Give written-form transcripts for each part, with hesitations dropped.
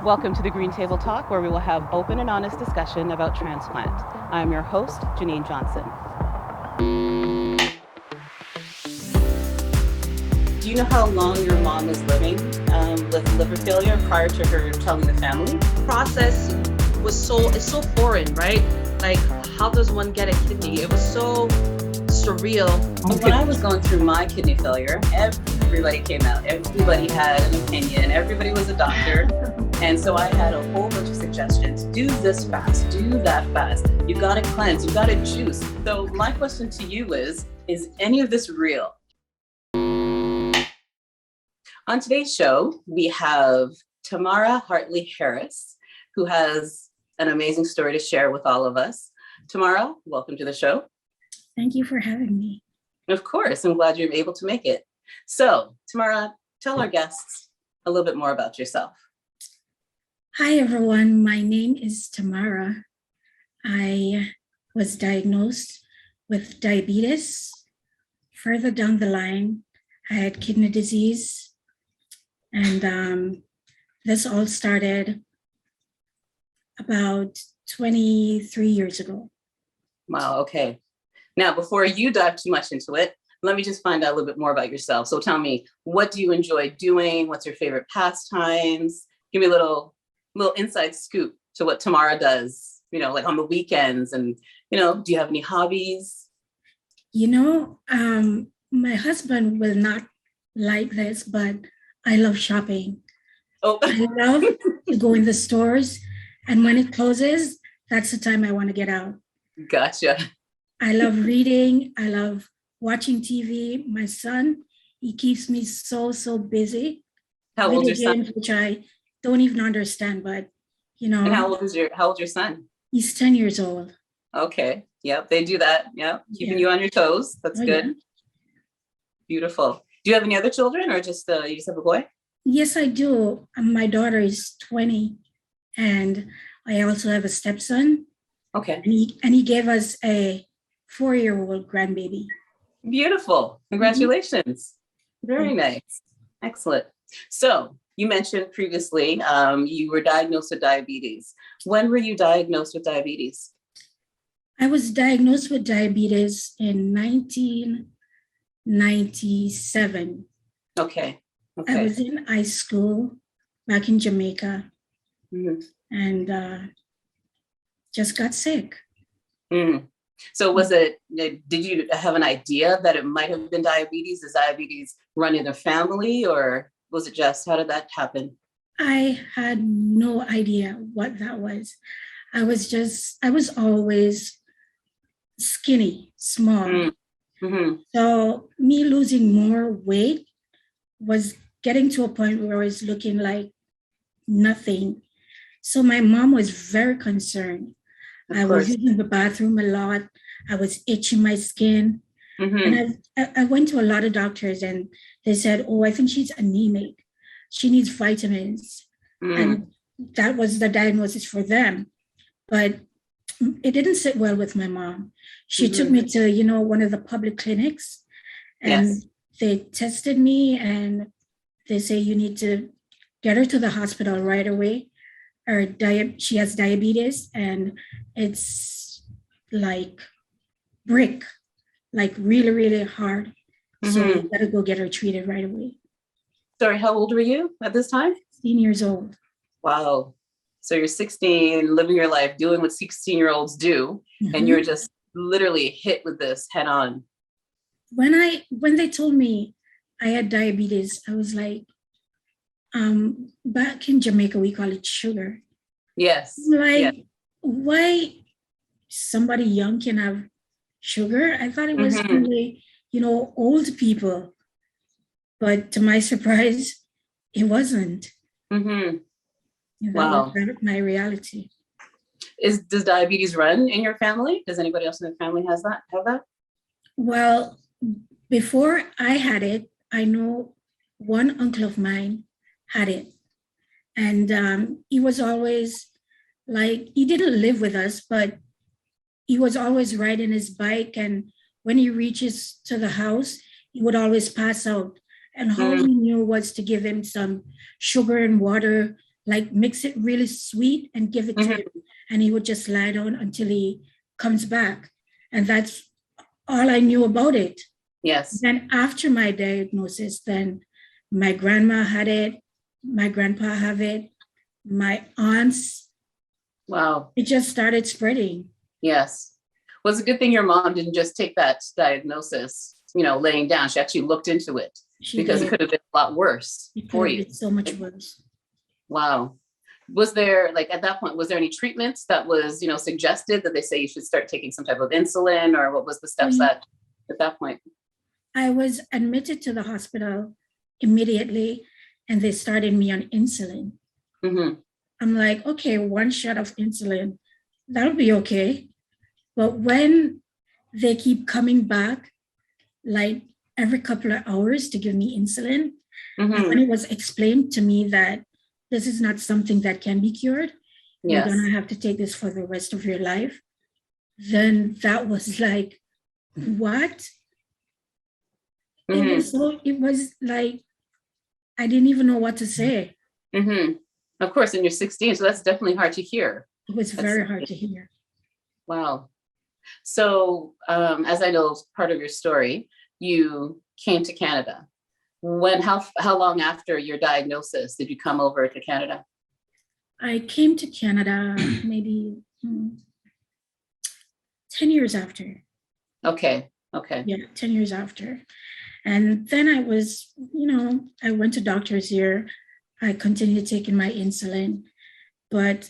Welcome to the Green Table Talk, where we will have open and honest discussion about transplant. I'm your host, Jennen Johnson. Do you know how long your mom was living with liver failure prior to her telling the family? Process it's so foreign, right? Like, how does one get a kidney? It was so surreal. When I was going through my kidney failure, everybody came out. Everybody had an opinion. Everybody was a doctor. And so I had a whole bunch of suggestions. Do this fast, do that fast. You gotta cleanse, you gotta juice. So my question to you is any of this real? On today's show, we have Tamara Hartley-Harris, who has an amazing story to share with all of us. Tamara, welcome to the show. Thank you for having me. Of course, I'm glad you're able to make it. So, Tamara, tell our guests a little bit more about yourself. Hi, everyone. My name is Tamara. I was diagnosed with diabetes. Further down the line, I had kidney disease. And this all started about 23 years ago. Wow, okay. Now, before you dive too much into it, let me just find out a little bit more about yourself. So tell me, what do you enjoy doing? What's your favorite pastimes? Give me a little inside scoop to what Tamara does, like on the weekends. And, do you have any hobbies? My husband will not like this, but I love shopping. Oh, I love to go in the stores. And when it closes, that's the time I want to get out. Gotcha. I love reading. I love watching TV. My son, he keeps me so busy. How old is your son? Which I don't even understand, but And how old's your son? He's 10 years old. Okay. Yep. They do that. Yep. Keeping you on your toes. That's good. Yeah. Beautiful. Do you have any other children, or just you just have a boy? Yes, I do. My daughter is 20, and I also have a stepson. Okay. And he gave us a 4-year-old grandbaby. Beautiful. Congratulations. Mm-hmm. Very nice. Excellent. So you mentioned previously you were diagnosed with diabetes. When were you diagnosed with diabetes? I was diagnosed with diabetes in 1997. Okay. I was in high school back in Jamaica, and just got sick. Mm. So did you have an idea that it might have been diabetes? Does diabetes run in the family, or was it just, how did that happen? I had no idea what that was. I was always skinny, small. Mm-hmm. So me losing more weight was getting to a point where I was looking like nothing. So my mom was very concerned. I was using the bathroom a lot. I was itching my skin. Mm-hmm. And I went to a lot of doctors, and they said, I think she's anemic. She needs vitamins. And that was the diagnosis for them. But it didn't sit well with my mom. She took me to, one of the public clinics, and they tested me, and they say you need to get her to the hospital right away. She has diabetes, and it's like brick, like really, really hard. Mm-hmm. So you gotta go get her treated right away. Sorry, how old were you at this time? 16 years old. Wow. So you're 16, living your life, doing what 16-year-olds do, and you're just literally hit with this head on. When they told me I had diabetes, I was like, back in Jamaica, we call it sugar. Yes. Why somebody young can have sugar? I thought it was only, old people. But to my surprise, it wasn't. Mm-hmm. Wow. That was my reality. Does diabetes run in your family? Does anybody else in the family have that? Well, before I had it, I know one uncle of mine had it. And he was always he didn't live with us, but he was always riding his bike. And when he reaches to the house, he would always pass out. And all he knew was to give him some sugar and water like mix it really sweet and give it to him. And he would just lie down until he comes back. And that's all I knew about it. Yes. Then after my diagnosis, then my grandma had it, my grandpa have it, my aunts. Wow. It just started spreading. Yes. Well, it's a good thing your mom didn't just take that diagnosis, laying down. She actually looked into it because it could have been a lot worse for you. It's so much worse. Wow. Was there, like, at that point, was there any treatments that was, suggested that they say you should start taking some type of insulin, or what was the steps at that point? I was admitted to the hospital immediately and they started me on insulin. I'm like, okay, 1 shot of insulin, that'll be okay. But when they keep coming back, like every couple of hours to give me insulin, and when it was explained to me that this is not something that can be cured, you're gonna have to take this for the rest of your life, then that was like, what? It was like, I didn't even know what to say. Of course, and you're 16, so that's definitely hard to hear. It was very hard to hear. Wow. So, as I know, part of your story, you came to Canada. How long after your diagnosis did you come over to Canada? I came to Canada maybe 10 years after. Okay. Yeah, 10 years after. And then I was, I went to doctors here. I continued taking my insulin, but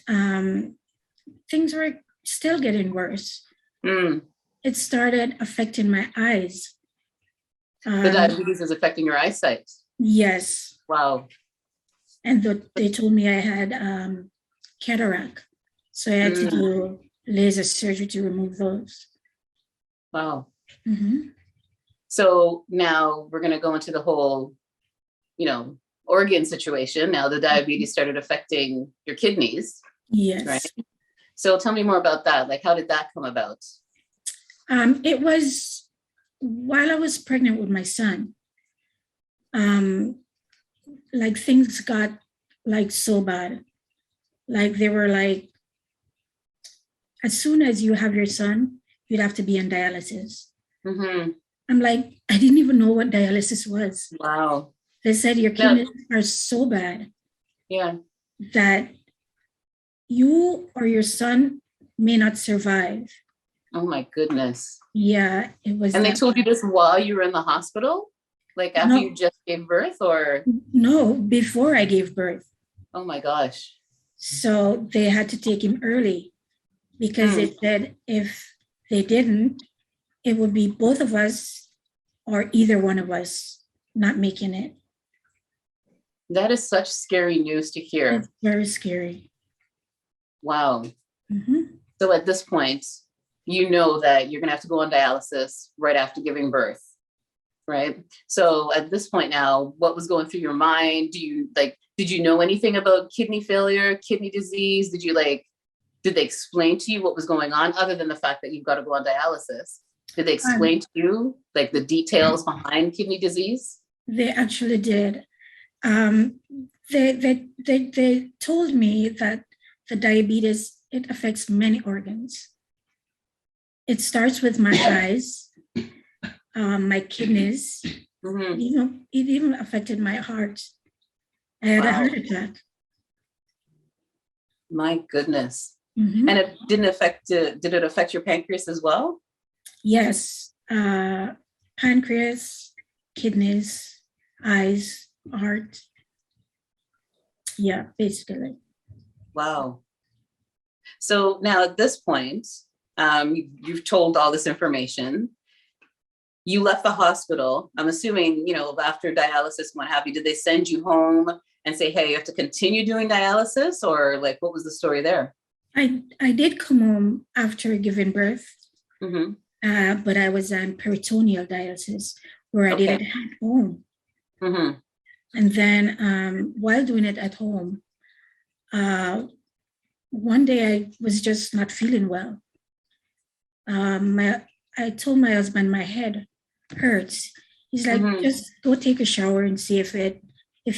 things were still getting worse. It started affecting my eyes. The diabetes is affecting your eyesight. Yes. Wow. And they told me I had cataract. So I had to do laser surgery to remove those. Wow. So now we're going to go into the whole, organ situation. Now the diabetes started affecting your kidneys. Yes. Right. So tell me more about that. Like, how did that come about? It was while I was pregnant with my son. Like things got like so bad. Like they were like, as soon as you have your son, you'd have to be on dialysis. I'm like, I didn't even know what dialysis was. Wow. They said your kidneys are so bad that you or your son may not survive. Oh my goodness. Yeah, it was. And they told you this while you were in the hospital? Like after you just gave birth, or? No, before I gave birth. Oh my gosh. So they had to take him early because they said if they didn't, it would be both of us or either one of us not making it. That is such scary news to hear. It's very scary. Wow. So at this point, you know that you're going to have to go on dialysis right after giving birth, right? So at this point now, what was going through your mind? Did you know anything about kidney failure, kidney disease? Did they explain to you what was going on other than the fact that you've got to go on dialysis? Did they explain to you like the details behind kidney disease? They actually did. They told me that the diabetes, it affects many organs. It starts with my eyes, my kidneys. It even affected my heart. I had a heart attack. My goodness. And it did it affect your pancreas as well? Yes. Pancreas, kidneys, eyes, heart. Yeah, basically. Wow. So now at this point, you've told all this information. You left the hospital. I'm assuming, after dialysis and what have you, did they send you home and say, hey, you have to continue doing dialysis, or like, what was the story there? I did come home after giving birth, but I was on peritoneal dialysis where I did it at home. And then while doing it at home, one day I was just not feeling well. I told my husband my head hurts. He's like, just go take a shower and see if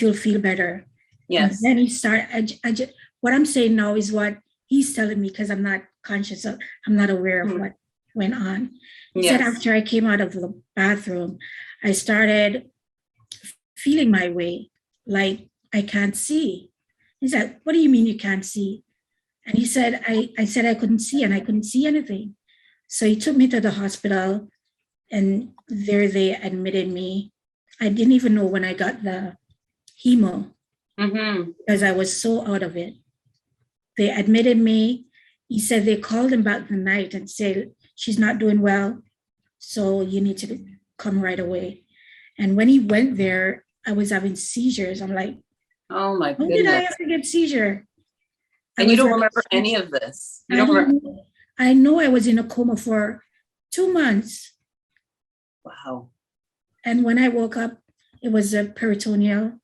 you'll feel better. Yes. Then he started, what I'm saying now is what he's telling me because I'm not conscious of, I'm not aware of what went on. He said after I came out of the bathroom, I started feeling my way, like I can't see. He said, what do you mean you can't see? And he said, I said I couldn't see and I couldn't see anything. So he took me to the hospital and there they admitted me. I didn't even know when I got the hemo because I was so out of it. They admitted me. He said they called him back the night and said, she's not doing well, so you need to come right away. And when he went there, I was having seizures. I'm like, oh my goodness. When did I ever get seizure? And you don't remember any of this? I know I was in a coma for 2 months. Wow. And when I woke up, it was a peritoneal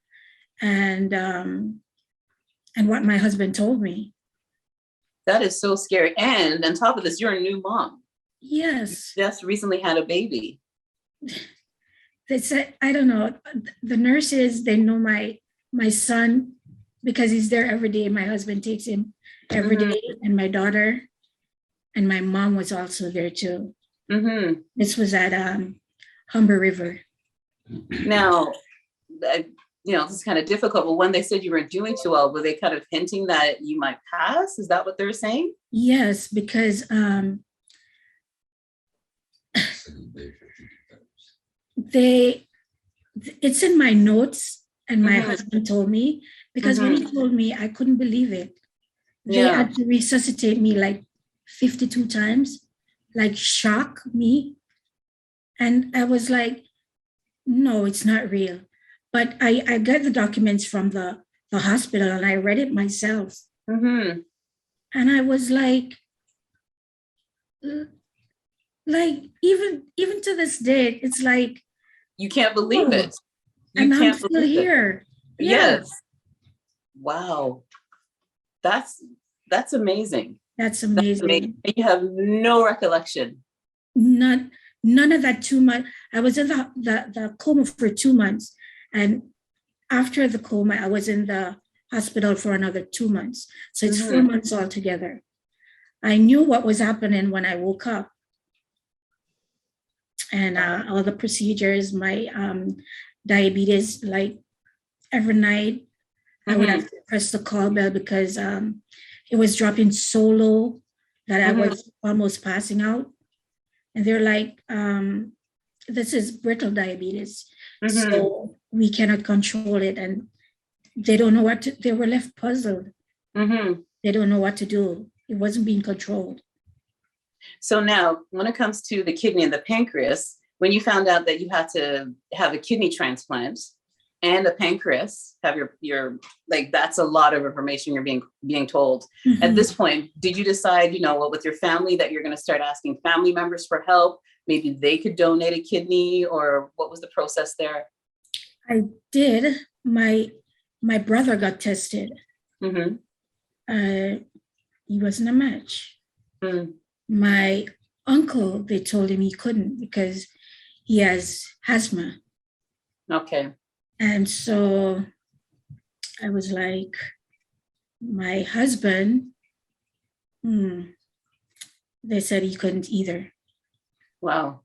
and what my husband told me. That is so scary. And on top of this, you're a new mom. Yes. You just recently had a baby. They said, I don't know, the nurses, they know my son because he's there every day. My husband takes him every day, and my daughter and my mom was also there too. This was at Humber River. Now, this is kind of difficult, but when they said you weren't doing too well, were they kind of hinting that you might pass? Is that what they're saying? Yes, because it's in my notes, and my husband told me, because when he told me, I couldn't believe it. They had to resuscitate me like 52 times, like shock me. And I was like, no, it's not real. But I got the documents from the hospital and I read it myself. And I was like even to this day, it's like, you can't believe it. And I'm still here. Yes. Wow. That's amazing. That's amazing. And you have no recollection. None of that 2 months. I was in the coma for 2 months. And after the coma, I was in the hospital for another 2 months. So it's 4 months altogether. I knew what was happening when I woke up. And all the procedures, my diabetes, like every night, I would have to press the call bell because it was dropping so low that I was almost passing out. And they're like, this is brittle diabetes. So we cannot control it. And they don't know what to, they were left puzzled. They don't know what to do. It wasn't being controlled. So now when it comes to the kidney and the pancreas, when you found out that you had to have a kidney transplant and a pancreas, have your like, that's a lot of information you're being told. At this point, did you decide, with your family that you're going to start asking family members for help? Maybe they could donate a kidney, or what was the process there? I did. My brother got tested. He wasn't a match. My uncle, they told him he couldn't because he has asthma. Okay. And so I was like, my husband, they said he couldn't either. Wow.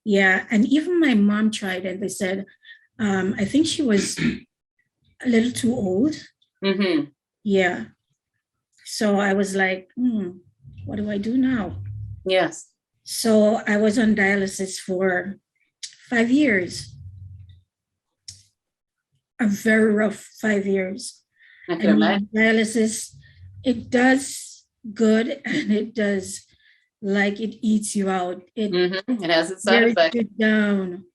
Yeah. And even my mom tried it. They said, I think she was a little too old. Yeah. So I was like, what do I do now? Yes. So I was on dialysis for 5 years. A very rough 5 years. I can imagine. Dialysis, it does good and it does, like, it eats you out. It has its side effects. Down.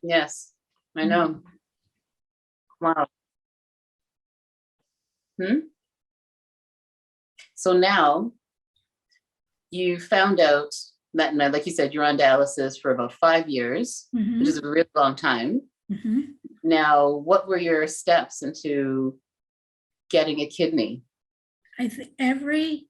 Yes, I know. Wow. So now you found out that, like you said, you're on dialysis for about 5 years, which is a really long time. Now, what were your steps into getting a kidney? I think they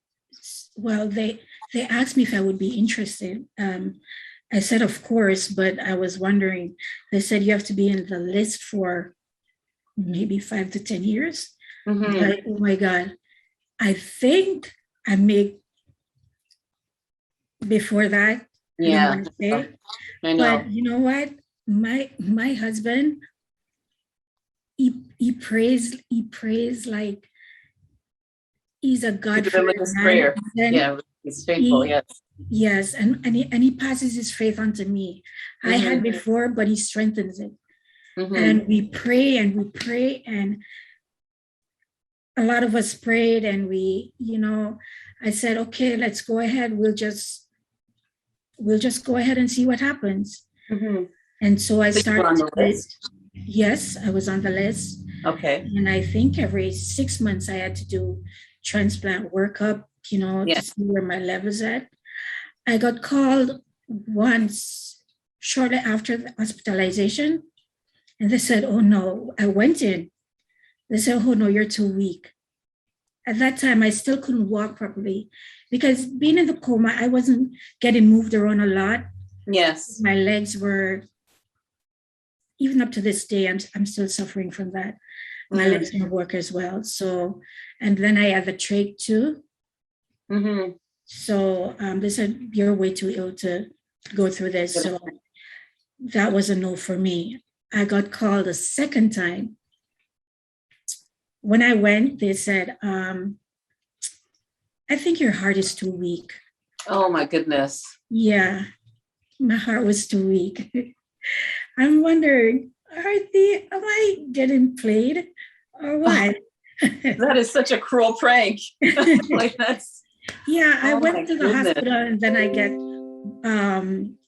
asked me if I would be interested. I said, of course, but I was wondering, they said you have to be in the list for maybe 5 to 10 years. Mhm. Like, oh my God, I think I make before that. I don't Yeah, want to say, I but know. you know what? My husband, he prays like he's a He's a God-fearing religious man. prayer. And then Yeah, he's faithful. he Yes. yes, and he passes his faith on to me. I had Mhm. before, but he strengthens it. Mhm. And we pray and we pray, and a lot of us prayed, and I said, okay, let's go ahead. We'll just go ahead and see what happens. Mhm. And so I So you were started on to the do it. list. Yes, I was on the list. Okay. And I think every 6 months I had to do transplant workup, to Yeah. see where my level's at. I got called once shortly after the hospitalization, and they said, oh no, I went in. They said, oh no, you're too weak. At that time, I still couldn't walk properly because being in the coma, I wasn't getting moved around a lot. Yes. My legs were, even up to this day, I'm still suffering from that. My Mm. legs don't work as well. So, and then I had the trach too. Mhm. So they said, you're way too ill to go through this. So that was a no for me. I got called a second time. When I went, they said, I think your heart is too weak. Oh my goodness. Yeah, my heart was too weak. I'm wondering, am I getting played or what? That is such a cruel prank. Like that's. Yeah, I Oh my went to the goodness. hospital and then I get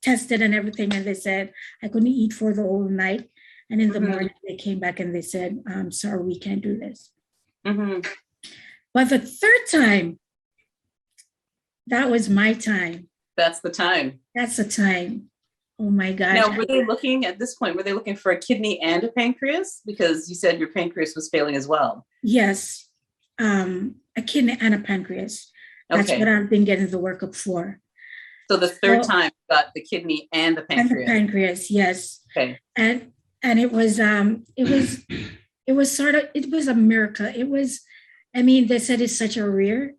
tested and everything, and they said I couldn't eat for the whole night. And in the Mhm. morning, they came back and they said, sorry, we can't do this. Mhm. But the third time, that was my time. That's the time. That's the time. Oh my gosh. Now, were they looking at this point? Were they looking for a kidney and a pancreas? Because you said your pancreas was failing as well. Yes, a kidney and a pancreas. That's Okay. what I've been getting the workup for. So the third So- time you got the kidney and the And the pancreas. pancreas, yes. Okay. And it was it was a miracle. They said it's such a rare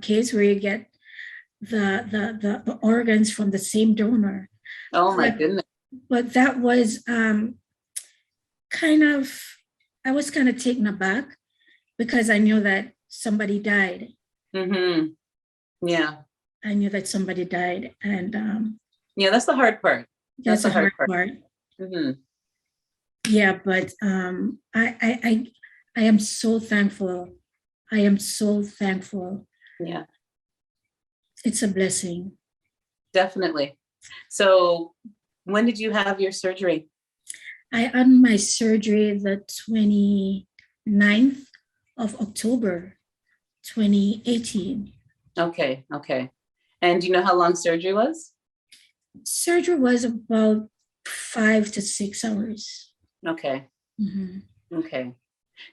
case where you get the organs from the same donor. Oh my goodness. But that was I was kind of taken aback because I knew that somebody died. Mm-hmm. Yeah. I knew that somebody died, and Yeah, that's the hard part. that's the hard part. Mm-hmm. Yeah, but I am so thankful. I am so thankful. Yeah, It's a blessing. definitely. So when did you have your surgery? I had my surgery the 29th of October, 2018. Okay. And do you know how long surgery was? Surgery was about 5 to 6 hours. Okay. Mm-hmm. Okay.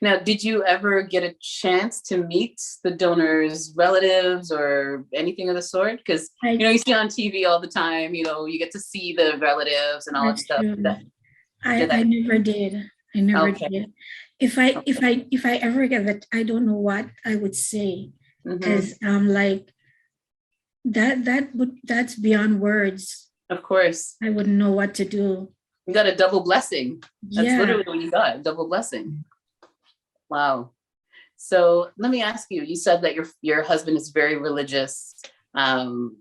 Now, did you ever get a chance to meet the donor's relatives or anything of the sort? Because, you see on TV all the time, you get to see the relatives and all that stuff. I never did. I never Okay. did. If I ever get that, I don't know what I would say. Because like that's beyond words. Of course. I wouldn't know what to do. You got a double blessing. That's Yeah. literally what you got, a double blessing. Wow. So let me ask you, you said that your husband is very religious.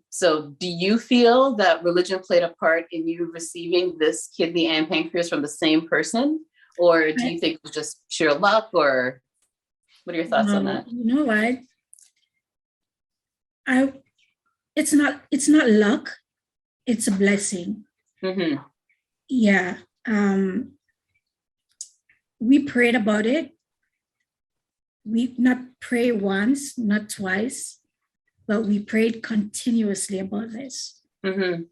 So do you feel that religion played a part in you receiving this kidney and pancreas from the same person? Or do you think it was just sheer luck, or what are your thoughts on that? You know what? It's not luck. It's a blessing. Mm-hmm. Yeah. We prayed about it. We not pray once, not twice, but we prayed continuously about this. Mm-hmm.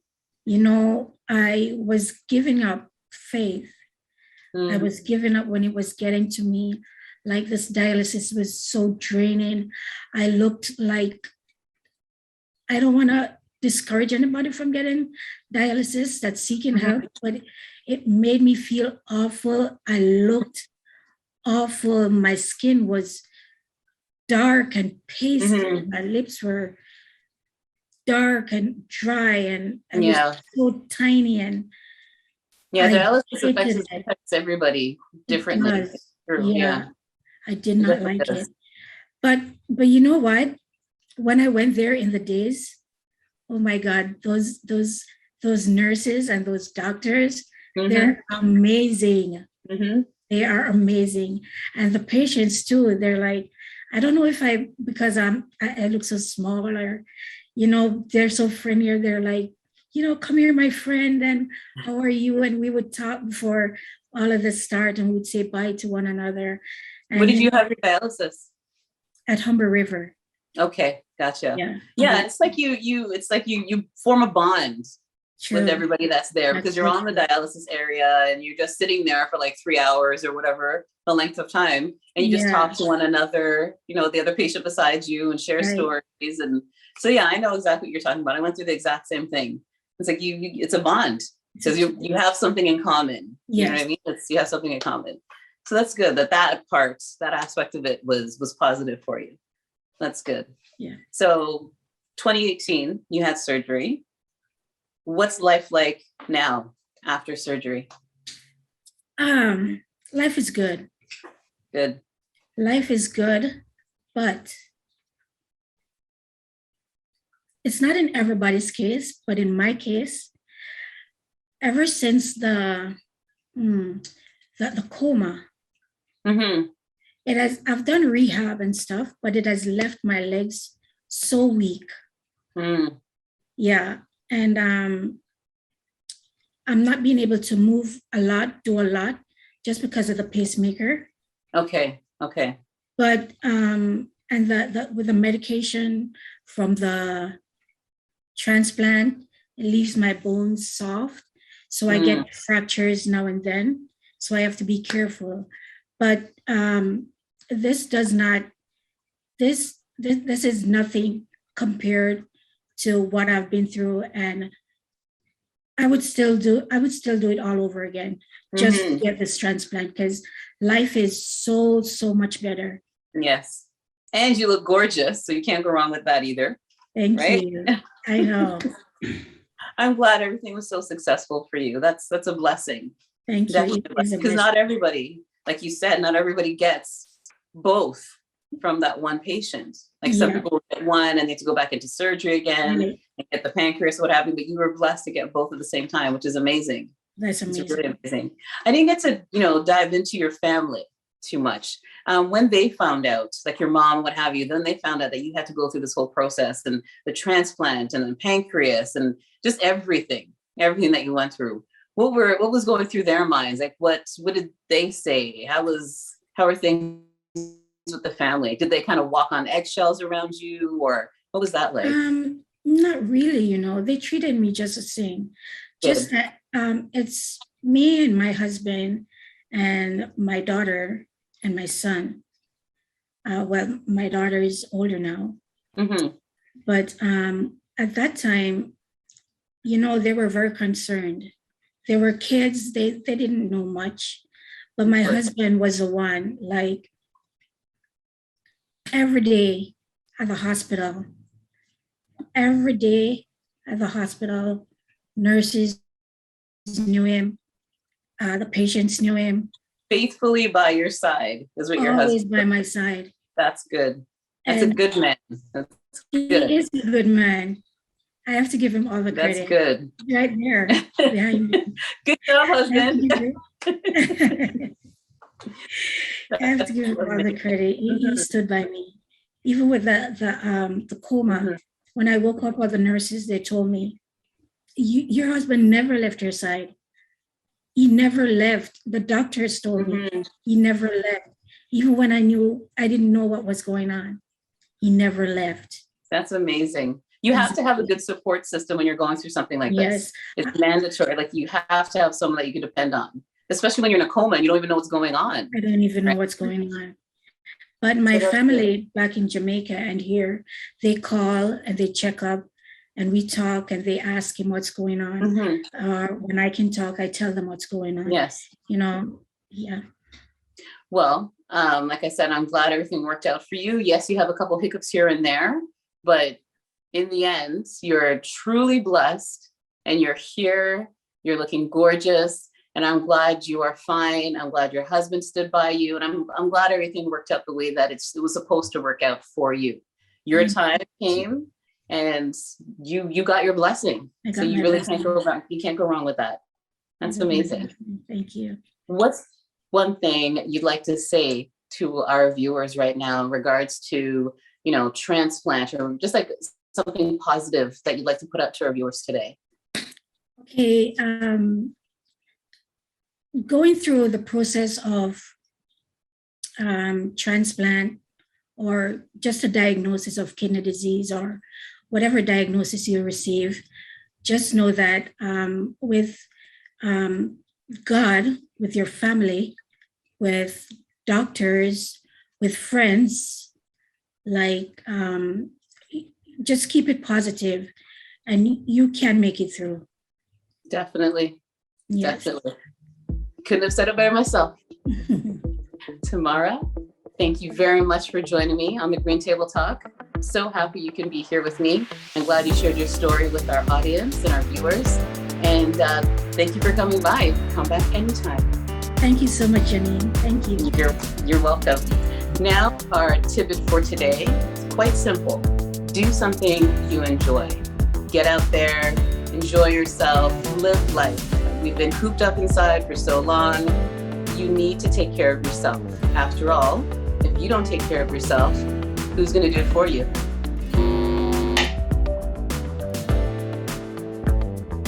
I was giving up faith. Mm-hmm. I was giving up when it was getting to me. Like, this dialysis was so draining. I looked like, I don't want to discourage anybody from getting dialysis that's seeking help, but it made me feel awful. I looked awful. My skin was dark and pasty. Mhm. My lips were dark and dry, and I was Yeah. so tiny, and Yeah, I dialysis hated it. affects everybody It differently. does. True. Yeah, Yeah, I did it not definitely like does. it. But you know what? When I went there in the days, oh my God, those nurses and those doctors, Mhm. they're amazing. Mhm. They are amazing. And the patients too, they're like, I don't know if because I look so small, or, they're so friendly. They're like, come here, my friend, and how are you? And we would talk before all of this start, and we'd say bye to one another. What And, did you have your dialysis? at Humber River. Okay, gotcha. Yeah. Yeah, it's like you form a bond with True. everybody that's there, That's because you're so on the true. dialysis area and you're just sitting there for like 3 hours or whatever the length of time, and you just Yeah. talk to one another, the other patient beside you, and share Right. stories. And so yeah, I know exactly what you're talking about. I went through the exact same thing. It's like it's a bond, because you have something in common. You know what I Yes. mean? You have something in common. So that's good that that aspect of it was positive for you. That's good. Yeah. So 2018, you had surgery. What's life like now after surgery? Life is good. Good. Life is good, but it's not in everybody's case, but in my case, ever since the coma, Mm-hmm. I've done rehab and stuff, but it has left my legs so weak. Mm. Yeah. And I'm not being able to move do a lot, just because of the pacemaker. Okay. But and with the medication from the transplant, it leaves my bones soft. So I get fractures now and then. So I have to be careful. But this is nothing compared to what I've been through. And I would still do it all over again, just to get this transplant, because life is so much better. Yes. And you look gorgeous, so you can't go wrong with that either. Thank right? you. I know. I'm glad everything was so successful for you. That's a blessing. Thank you. Definitely a blessing, because not everybody, like you said, not everybody gets both from that one patient. Like some people get one and they have to go back into surgery again and get the pancreas, what have you. But you were blessed to get both at the same time, which is amazing. That's amazing. It's really amazing. I didn't get to, dive into your family too much. When they found out, like your mom, what have you, then they found out that you had to go through this whole process, and the transplant and the pancreas and just everything that you went through. What was going through their minds? Like, what did they say? How are things with the family? Did they kind of walk on eggshells around you, or what was that like? Not really, they treated me just the same. Just that it's me and my husband and my daughter and my son. Well, my daughter is older now. Mm-hmm. But at that time, they were very concerned. They were kids, they didn't know much. But my husband was the one, like, every day at the hospital, nurses knew him, the patients knew him. Faithfully by your side is what your always husband. By my side. That's good. That's a good man. That's good. He is a good man. I have to give him all the credit. That's good. Right there behind me. Good job, husband. I have to give him all the credit. He stood by me, even with the coma. Mm-hmm. When I woke up, all the nurses, they told me, "Your husband never left your side. He never left." The doctors told me he never left, even when I didn't know what was going on. He never left. That's amazing. You have to have a good support system when you're going through something like this. It's mandatory. Like, you have to have someone that you can depend on, especially when you're in a coma and you don't even know what's going on. I don't even know what's going on. But my family back in Jamaica and here, they call and they check up and we talk and they ask him what's going on. Mm-hmm. When I can talk, I tell them what's going on. Yes. Yeah. Well, like I said, I'm glad everything worked out for you. Yes, you have a couple hiccups here and there, but in the end, you're truly blessed and you're here. You're looking gorgeous. And I'm glad you are fine. I'm glad your husband stood by you. And I'm glad everything worked out the way that it was supposed to work out for you. Your time came and you got your blessing. So you really can't go wrong. You can't go wrong with that. That's amazing. Thank you. What's one thing you'd like to say to our viewers right now in regards to, transplant, or just like something positive that you'd like to put out to our viewers today? Okay. Going through the process of transplant, or just a diagnosis of kidney disease, or whatever diagnosis you receive, just know that with God, with your family, with doctors, with friends, just keep it positive and you can make it through. Definitely. Yes. Definitely. Couldn't have said it better myself. Tamara, thank you very much for joining me on the Green Table Talk. So happy you can be here with me. I'm glad you shared your story with our audience and our viewers. And thank you for coming by. Come back anytime. Thank you so much, Jennen. Thank you. You're welcome. Now, our tidbit for today is quite simple. Do something you enjoy. Get out there, enjoy yourself, live life. We've been cooped up inside for so long. You need to take care of yourself. After all, if you don't take care of yourself, who's going to do it for you?